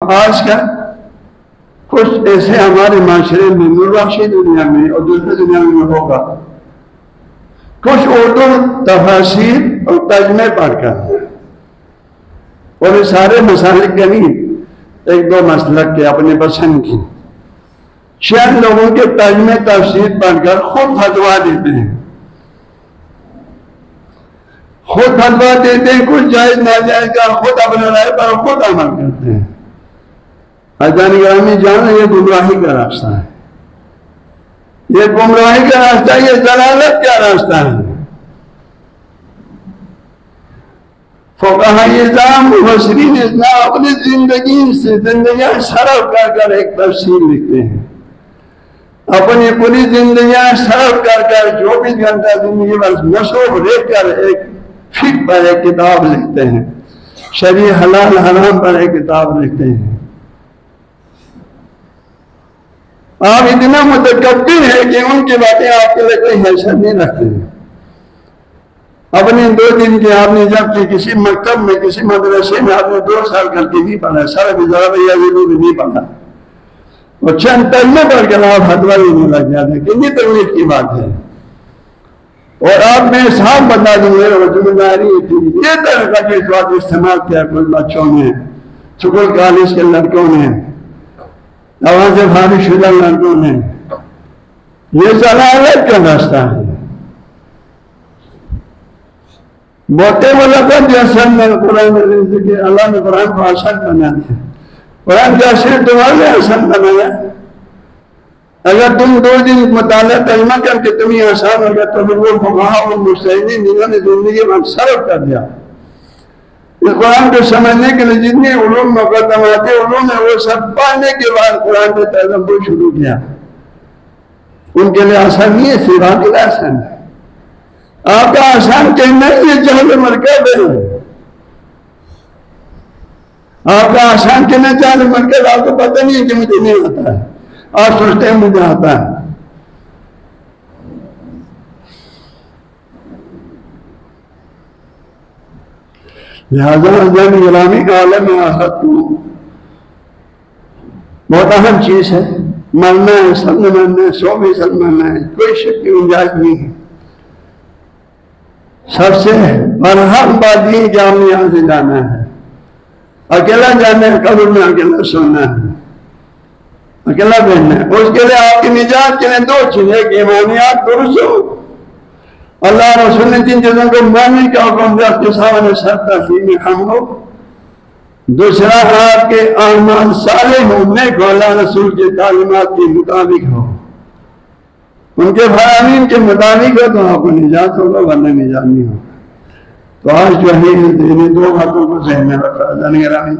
آج کل کچھ ایسے ہمارے معاشرے میں نوربخشی دنیا میں اور دوسرے دنیا میں ہوگا، کچھ اردو تفاسیر اور ترجمے پڑھ کر، اور یہ سارے مسالک کے نہیں، ایک دو مسلک کے اپنے پسند کی چند لوگوں کے ترجمے تفسیر پڑھ کر خود فتوا دیتے ہیں، خود فتوا دیتے ہیں، کچھ جائز ناجائز کا خود اپنے رائے پر خود عمل کرتے ہیں۔ حضرت گرامی جان، یہ گمراہی کا راستہ ہے، یہ گمراہی کا راستہ ہے، یہ ضلالت کا راستہ ہے۔ فقہاء اعظام مفسرین اسلام اپنی زندگیاں صرف کر کر ایک تفسیر لکھتے ہیں، اپنی پوری زندگیاں صرف کر کر 24 گھنٹہ زندگی بس مصروف رہ کر ایک فقہ پر ایک کتاب لکھتے ہیں، شرع حلال حرام پر ایک کتاب لکھتے ہیں۔ آپ اتنا متکبر ہے کہ ان کی باتیں آپ کے لیے کوئی حیثیت نہیں رکھتے ہیں۔ اپنے 2 دن کے آپ نے جب کہ کسی مکتب میں کسی مدرسے میں آپ نے 2 سال کر کے نہیں پڑھا، سارا بھی نہیں پڑھا، اور چند ترجمے پڑھ کر آپ فتوا دینے لگ جاتے ہیں، کتنی تکلیف کی بات ہے۔ اور آپ نے صاف بتا دیں میرے ذمہ داری تھی، یہ طریقہ جو اس وقت استعمال کیا کچھ بچوں نے، اسکول کالج کے لڑکوں نے، وہاں سے فارغ شدہ لڑکوں نے، یہ ضلالت کا راستہ ہے۔ موٹے ملکت جو اصل میں قرآن کہ اللہ نے قرآن کو آسان بنا دیا، قرآن کا اصل تمہارے آسان بنایا۔ اگر تم 2 دن مطالعہ ترجمہ کر کے تمہیں آسان ہوگا تو پھر وہ فقہاء اور مجتہدین جنہوں نے زندگی میں صرف کر دیا اس قرآن کو سمجھنے کے لیے، جتنے علوم مقدمات علوم ہیں وہ سب پڑھنے کے بعد قرآن کو تدبر شروع کیا، ان کے لیے آسان نہیں ہے، سیوا کے لیے آسان ہے۔ آپ کا آسان کہنا یہ جہل مرکب ہے، آپ کا آسان کہنا جہل مرکب، آپ کو پتہ نہیں ہے کہ مجھے نہیں آتا ہے، آپ سوچتے ہیں مجھے آتا ہے۔ لہذا حضرت غلامی عالم آخرت بہت اہم چیز ہے، مرنا ہے، سب نے مرنا ہے، 100% مرنا ہے، کوئی شک کی گنجائش نہیں ہے۔ سب سے برحق بات یہ کہ ہم نے یہاں سے جانا ہے، اکیلا جانا ہے، قبر میں اکیلا سونا ہے، اکیلا بیٹھنا ہے۔ اس کے لیے آپ کی نجات کے لیے 2 چیزیں، ایک ایمانیات درست ہو، اللہ رسول نے 3 چیزوں کو ماننے کا حکم دیا، اس کے سامنے سر تسلیم ہم ہو۔ دوسرا آپ کے اعمال صالح ہو، نیک ہو، اللہ رسول کی تعلیمات کے مطابق ہو، ان کے فرامین کے مطابق ہو تو آپ کو نجات ہوگا، ورنہ نجات نہیں ہوگا۔ تو آج جو ہے 2 باتوں کو ذہن میں رکھا جانے گرامی۔